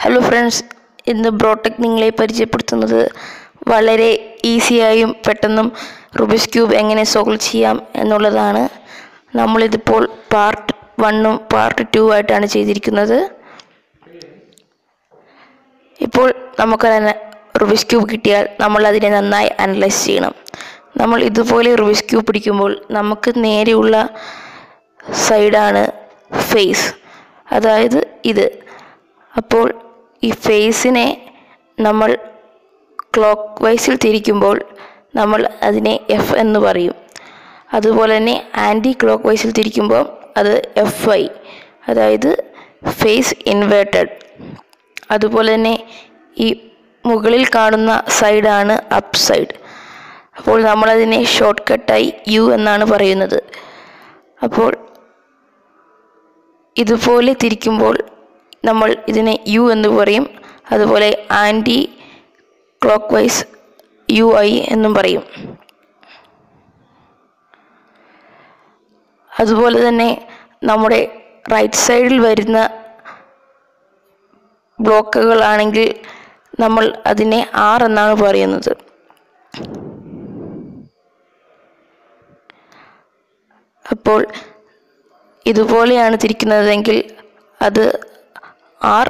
Hello friends, ഇന്ന് ബ്രോടെക് നിങ്ങളെ പരിചയപ്പെടുത്തുന്നത് വളരെ ഈസിയായും പെട്ടെന്നും റുബിക്സ് ക്യൂബ് എങ്ങനെ സോൾവ് ചെയ്യാം എന്നുള്ളതാണ്. നമ്മളിതിപ്പോൾ പാർട്ട് 1ഉം പാർട്ട് 2 ആയിട്ടാണ് ചെയ്തിരിക്കുന്നത്. ഇപ്പോൾ നമുക്ക് റുബിക്സ് ക്യൂബ് കിട്ടിയാൽ നമ്മൾ അതിനെ നന്നായി അനലൈസ് ചെയ്യണം. നമ്മൾ ഇതുപോലെ റുബിക്സ് ക്യൂബ് പിടിക്കുമ്പോൾ നമുക്ക് നേരെയുള്ള സൈഡാണ് ഫേസ്, അതായത് ഇത്. അപ്പോൾ ഈ ഫേസിനെ നമ്മൾ ക്ലോക്ക് വൈസിൽ തിരിക്കുമ്പോൾ നമ്മൾ അതിനെ എഫ് എന്ന് പറയും. അതുപോലെ തന്നെ ആൻറ്റി ക്ലോക്ക് വൈസിൽ തിരിക്കുമ്പോൾ അത് FI, അതായത് ഫേസ് ഇൻവേർട്ടഡ്. അതുപോലെ തന്നെ ഈ മുകളിൽ കാണുന്ന സൈഡാണ് അപ്പ് സൈഡ്. അപ്പോൾ നമ്മളതിനെ ഷോർട്ട് കട്ടായി U എന്നാണ് പറയുന്നത്. അപ്പോൾ ഇതുപോലെ തിരിക്കുമ്പോൾ നമ്മൾ ഇതിനെ U എന്ന് പറയും. അതുപോലെ ആൻറ്റി ക്ലോക്ക് വൈസ് UI എന്നും പറയും. അതുപോലെ തന്നെ നമ്മുടെ റൈറ്റ് സൈഡിൽ വരുന്ന ബ്ലോക്കുകളാണെങ്കിൽ നമ്മൾ അതിനെ R എന്നാണ് പറയുന്നത്. അപ്പോൾ ഇതുപോലെയാണ് തിരിക്കുന്നതെങ്കിൽ അത് R,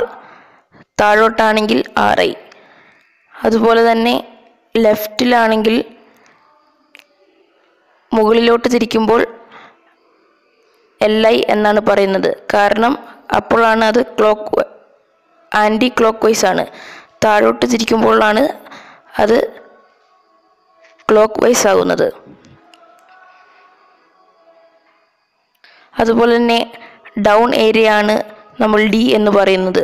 താഴോട്ടാണെങ്കിൽ RI. അതുപോലെ തന്നെ ലെഫ്റ്റിലാണെങ്കിൽ മുകളിലോട്ട് തിരിക്കുമ്പോൾ LI എന്നാണ് പറയുന്നത്. കാരണം അപ്പോഴാണ് അത് ആൻറ്റി ക്ലോക്ക് വൈസ് ആണ്. താഴോട്ട് തിരിക്കുമ്പോഴാണ് അത് ക്ലോക്ക് വൈസ് ആകുന്നത്. അതുപോലെ തന്നെ ഡൗൺ ഏരിയ ആണ് നമ്മൾ D എന്ന് പറയുന്നത്.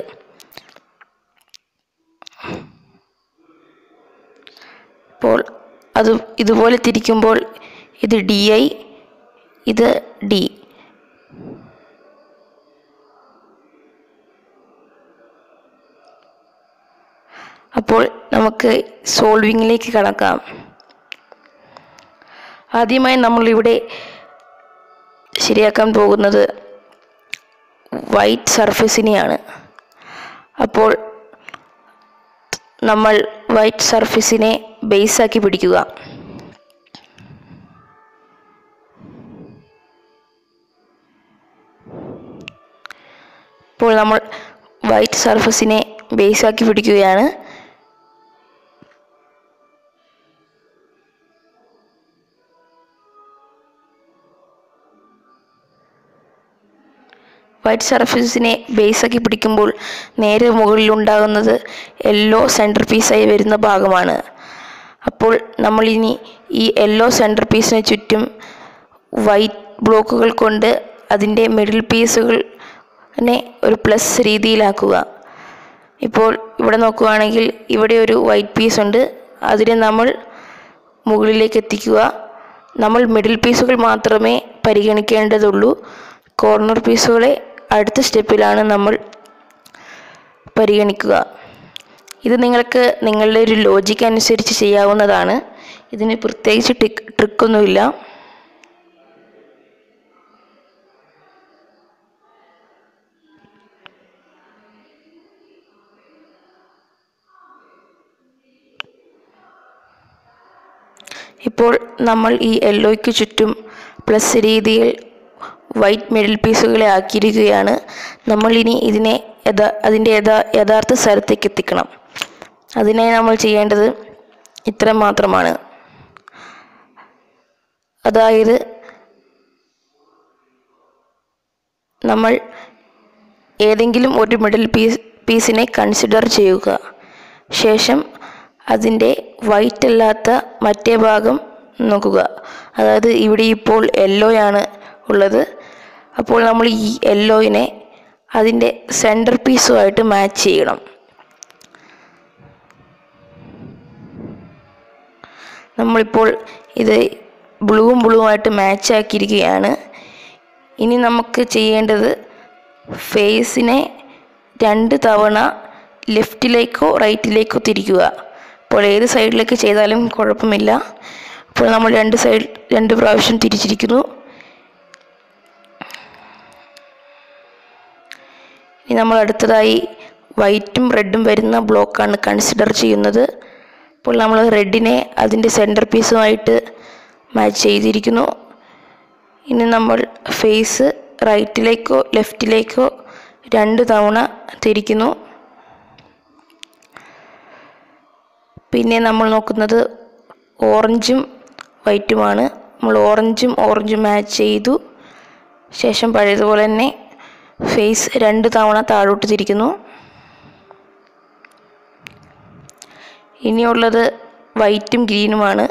അപ്പോൾ അത് ഇതുപോലെ തിരിക്കുമ്പോൾ ഇത് DI, ഇത് D. അപ്പോൾ നമുക്ക് സോൾവിങ്ങിലേക്ക് കടക്കാം. ആദ്യമായി നമ്മളിവിടെ ശരിയാക്കാൻ പോകുന്നത് വൈറ്റ് സർഫസിനെയാണ്. അപ്പോൾ നമ്മൾ വൈറ്റ് സർഫസിനെ ബേസാക്കി പിടിക്കുക. ഇപ്പോൾ നമ്മൾ വൈറ്റ് സർഫസിനെ ബേസാക്കി പിടിക്കുകയാണ്. വൈറ്റ് സർഫസിനെ ബേസാക്കി പിടിക്കുമ്പോൾ നേരെ മുകളിലുണ്ടാകുന്നത് യെല്ലോ സെൻറ്റർ പീസായി വരുന്ന ഭാഗമാണ്. അപ്പോൾ നമ്മളിനി ഈ യെല്ലോ സെൻറ്റർ പീസിന് ചുറ്റും വൈറ്റ് ബ്ലോക്കുകൾ കൊണ്ട് അതിൻ്റെ മിഡിൽ പീസുകളിനെ ഒരു പ്ലസ് രീതിയിലാക്കുക. ഇപ്പോൾ ഇവിടെ നോക്കുകയാണെങ്കിൽ ഇവിടെ ഒരു വൈറ്റ് പീസ് ഉണ്ട്. അതിനെ നമ്മൾ മുകളിലേക്ക് എത്തിക്കുക. നമ്മൾ മിഡിൽ പീസുകൾ മാത്രമേ പരിഗണിക്കേണ്ടതുള്ളൂ. കോർണർ പീസുകളെ അടുത്ത സ്റ്റെപ്പിലാണ് നമ്മൾ പരിഗണിക്കുക. ഇത് നിങ്ങൾക്ക് നിങ്ങളുടെ ഒരു ലോജിക്ക് അനുസരിച്ച് ചെയ്യാവുന്നതാണ്. ഇതിന് പ്രത്യേകിച്ച് ട്രിക്കൊന്നുമില്ല. ഇപ്പോൾ നമ്മൾ ഈ യെല്ലോയ്ക്ക് ചുറ്റും പ്ലസ് രീതിയിൽ വൈറ്റ് മിഡിൽ പീസുകളെ ആക്കിയിരിക്കുകയാണ്. നമ്മളിനി ഇതിനെ അതിൻ്റെ യഥാർത്ഥ സ്ഥലത്തേക്ക് എത്തിക്കണം. അതിനായി നമ്മൾ ചെയ്യേണ്ടത് ഇത്ര മാത്രമാണ്. അതായത് നമ്മൾ ഏതെങ്കിലും ഒരു മിഡിൽ പീസിനെ കൺസിഡർ ചെയ്യുക. ശേഷം അതിൻ്റെ വൈറ്റ് അല്ലാത്ത മറ്റേ ഭാഗം നോക്കുക. അതായത് ഇവിടെ ഇപ്പോൾ യെല്ലോയാണ് ഉള്ളത്. അപ്പോൾ നമ്മൾ ഈ യെല്ലോയിനെ അതിൻ്റെ സെൻറ്റർ പീസുമായിട്ട് മാച്ച് ചെയ്യണം. നമ്മളിപ്പോൾ ഇത് ബ്ലൂവുമായിട്ട് മാച്ച് ആക്കിയിരിക്കുകയാണ്. ഇനി നമുക്ക് ചെയ്യേണ്ടത് ഫേസിനെ 2 തവണ ലെഫ്റ്റിലേക്കോ റൈറ്റിലേക്കോ തിരിക്കുക. അപ്പോൾ ഏത് സൈഡിലേക്ക് ചെയ്താലും കുഴപ്പമില്ല. അപ്പോൾ നമ്മൾ 2 പ്രാവശ്യം തിരിച്ചിരിക്കുന്നു. ഇനി നമ്മൾ അടുത്തതായി വൈറ്റും റെഡും വരുന്ന ബ്ലോക്കാണ് കൺസിഡർ ചെയ്യുന്നത്. അപ്പോൾ നമ്മൾ റെഡിനെ അതിൻ്റെ സെൻറ്റർ പീസുമായിട്ട് മാച്ച് ചെയ്തിരിക്കുന്നു. ഇനി നമ്മൾ ഫേസ് റൈറ്റിലേക്കോ ലെഫ്റ്റിലേക്കോ 2 തവണ തിരിക്കുന്നു. പിന്നെ നമ്മൾ നോക്കുന്നത് ഓറഞ്ചും വൈറ്റുമാണ്. നമ്മൾ ഓറഞ്ചും മാച്ച് ചെയ്തു. ശേഷം പഴയതുപോലെ തന്നെ ഫേസ് 2 തവണ താഴോട്ട് തിരിക്കുന്നു. ഇനിയുള്ളത് വൈറ്റും ഗ്രീനുമാണ്.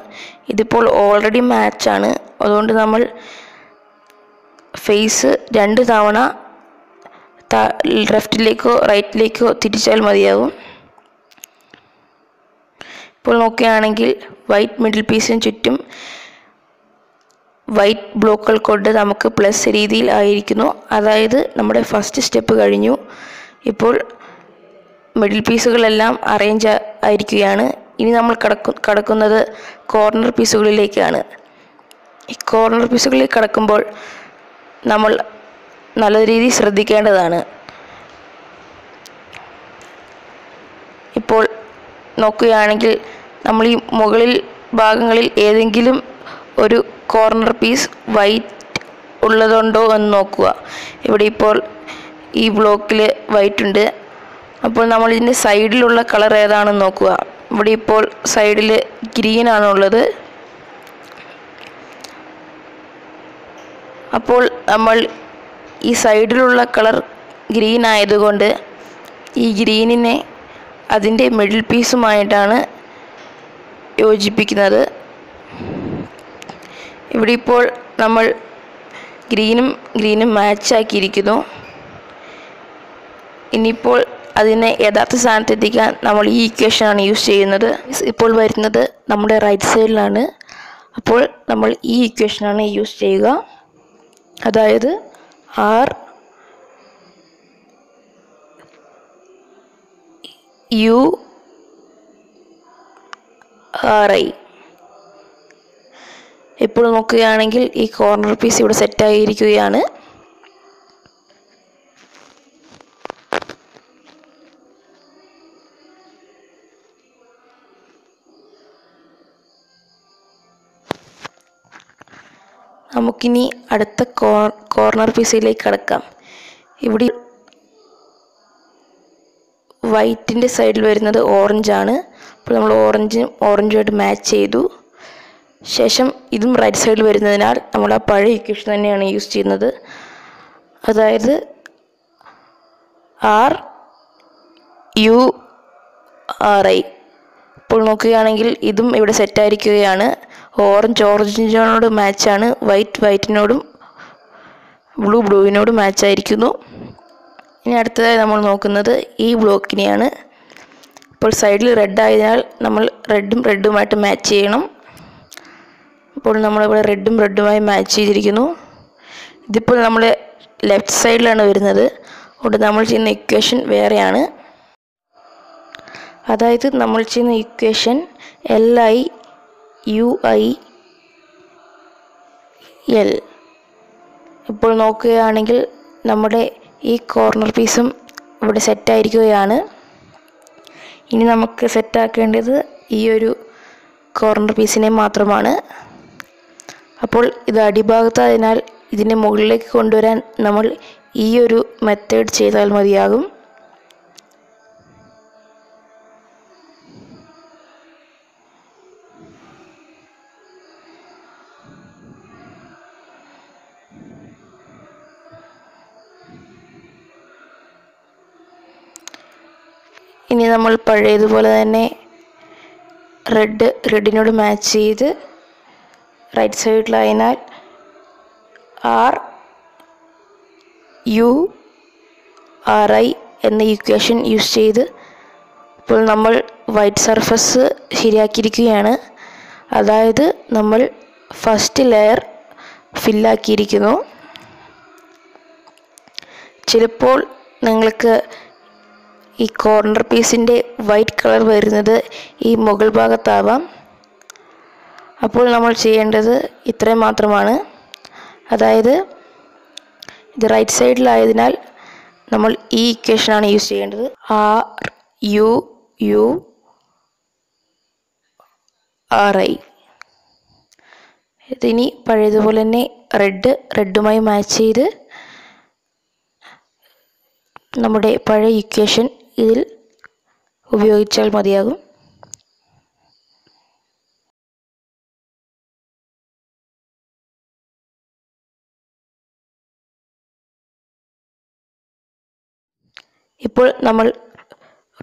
ഇതിപ്പോൾ ഓൾറെഡി മാച്ചാണ്. അതുകൊണ്ട് നമ്മൾ ഫേസ് 2 തവണ ലെഫ്റ്റിലേക്കോ റൈറ്റിലേക്കോ തിരിച്ചാൽ മതിയാകും. ഇപ്പോൾ നോക്കുകയാണെങ്കിൽ വൈറ്റ് മിഡിൽ പീസിന് ചുറ്റും വൈറ്റ് ബ്ലോക്കുകൾ കൊണ്ട് നമുക്ക് പ്ലസ് രീതിയിൽ ആയിരിക്കുന്നു. അതായത് നമ്മുടെ ഫസ്റ്റ് സ്റ്റെപ്പ് കഴിഞ്ഞു. ഇപ്പോൾ മിഡിൽ പീസുകളെല്ലാം അറേഞ്ച് ആയിരിക്കുകയാണ്. ഇനി നമ്മൾ കടക്കുന്നത് കോർണർ പീസുകളിലേക്കാണ്. ഈ കോർണർ പീസുകളിൽ കടക്കുമ്പോൾ നമ്മൾ നല്ല രീതിയിൽ ശ്രദ്ധിക്കേണ്ടതാണ്. ഇപ്പോൾ നോക്കുകയാണെങ്കിൽ നമ്മൾ ഈ മുകളിൽ ഭാഗങ്ങളിൽ ഏതെങ്കിലും ഒരു കോർണർ പീസ് വൈറ്റ് ഉള്ളതുണ്ടോ എന്ന് നോക്കുക. ഇവിടെ ഇപ്പോൾ ഈ ബ്ലോക്കിൽ വൈറ്റ് ഉണ്ട്. അപ്പോൾ നമ്മൾ ഇതിൻ്റെ സൈഡിലുള്ള കളർ ഏതാണെന്ന് നോക്കുക. ഇവിടെ ഇപ്പോൾ സൈഡിൽ ഗ്രീൻ ആണുള്ളത്. അപ്പോൾ നമ്മൾ ഈ സൈഡിലുള്ള കളർ ഗ്രീൻ ആയതുകൊണ്ട് ഈ ഗ്രീനിനെ അതിൻ്റെ മിഡിൽ പീസുമായിട്ടാണ് യോജിപ്പിക്കുന്നത്. ഇവിടെ ഇപ്പോൾ നമ്മൾ ഗ്രീനും മാച്ചാക്കിയിരിക്കുന്നു. ഇനിയിപ്പോൾ അതിനെ യഥാർത്ഥ സ്ഥാനത്തെത്തിക്കാൻ നമ്മൾ ഈ ഇക്വേഷനാണ് യൂസ് ചെയ്യുന്നത്. ഇപ്പോൾ വരുന്നത് നമ്മുടെ റൈറ്റ് സൈഡിലാണ്. അപ്പോൾ നമ്മൾ ഈ ഇക്വേഷനാണ് യൂസ് ചെയ്യുക. അതായത് RURI. ഇപ്പോൾ നോക്കുകയാണെങ്കിൽ ഈ കോർണർ പീസ് ഇവിടെ സെറ്റായിരിക്കുകയാണ്. നമുക്കിനി അടുത്ത കോർണർ പീസിലേക്ക് കടക്കാം. ഇവിടെ വൈറ്റിൻ്റെ സൈഡിൽ വരുന്നത് ഓറഞ്ചാണ്. അപ്പോൾ നമ്മൾ ഓറഞ്ചുമായിട്ട് മാച്ച് ചെയ്തു. ശേഷം ഇതും റൈറ്റ് സൈഡിൽ വരുന്നതിനാൽ നമ്മൾ ആ പഴയ ഇക്വേഷൻ തന്നെയാണ് യൂസ് ചെയ്യുന്നത്. അതായത് RURI. ഇപ്പോൾ നോക്കുകയാണെങ്കിൽ ഇതും ഇവിടെ സെറ്റായിരിക്കുകയാണ്. ഓറഞ്ചിനോട് മാച്ചാണ്, വൈറ്റിനോടും ബ്ലൂവിനോടും മാച്ചായിരിക്കുന്നു. ഇനി അടുത്തതായി നമ്മൾ നോക്കുന്നത് ഈ ബ്ലോക്കിനെയാണ്. ഇപ്പോൾ സൈഡിൽ റെഡ് ആയതിനാൽ നമ്മൾ റെഡുമായിട്ട് മാച്ച് ചെയ്യണം. ഇപ്പോൾ നമ്മളിവിടെ റെഡുമായി മാച്ച് ചെയ്തിരിക്കുന്നു. ഇതിപ്പോൾ നമ്മൾ ലെഫ്റ്റ് സൈഡിലാണ് വരുന്നത്. അതുകൊണ്ട് നമ്മൾ ചെയ്യുന്ന ഇക്വേഷൻ വേറെയാണ്. അതായത് നമ്മൾ ചെയ്യുന്ന ഇക്വേഷൻ LIUIL. ഇപ്പോൾ നോക്കുകയാണെങ്കിൽ നമ്മുടെ ഈ കോർണർ പീസും ഇവിടെ സെറ്റായിരിക്കുകയാണ്. ഇനി നമുക്ക് സെറ്റാക്കേണ്ടത് ഈ ഒരു കോർണർ പീസിനെ മാത്രമാണ്. അപ്പോൾ ഇത് അടിഭാഗത്തായതിനാൽ ഇതിനെ മുകളിലേക്ക് കൊണ്ടുവരാൻ നമ്മൾ ഈ ഒരു മെത്തേഡ് ചെയ്താൽ മതിയാകും. ഇനി നമ്മൾ പഴയതുപോലെ തന്നെ റെഡിനോട് മാച്ച് ചെയ്ത് റൈറ്റ് സൈഡിലായതിനാൽ RURI എന്ന ഇക്വേഷൻ യൂസ് ചെയ്ത് ഇപ്പോൾ നമ്മൾ വൈറ്റ് സർഫസ് ശരിയാക്കിയിരിക്കുകയാണ്. അതായത് നമ്മൾ ഫസ്റ്റ് ലെയർ ഫില്ലാക്കിയിരിക്കുന്നു. ചിലപ്പോൾ നിങ്ങൾക്ക് ഈ കോർണർ പീസിൻ്റെ വൈറ്റ് കളർ വരുന്നത് ഈ മുകൾ ഭാഗത്താവാം. അപ്പോൾ നമ്മൾ ചെയ്യേണ്ടത് ഇത്രയും മാത്രമാണ്. അതായത് ഇത് റൈറ്റ് സൈഡിലായതിനാൽ നമ്മൾ ഈ ഇക്വേഷനാണ് യൂസ് ചെയ്യേണ്ടത്. RURI. ഇതിനി പഴയതുപോലെ തന്നെ റെഡുമായി മാച്ച് ചെയ്ത് നമ്മുടെ പഴയ ഇക്വേഷൻ ഇതിൽ ഉപയോഗിച്ചാൽ മതിയാകും. ഇപ്പോൾ നമ്മൾ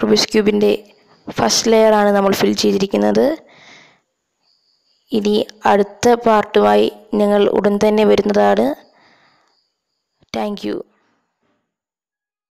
റുബിക്സ് ക്യൂബിൻ്റെ ഫസ്റ്റ് ലെയറാണ് നമ്മൾ ഫിൽ ചെയ്തിരിക്കുന്നത്. ഇനി അടുത്ത പാർട്ടുമായി ഞങ്ങൾ ഉടൻ തന്നെ വരുന്നതാണ്. Thank you.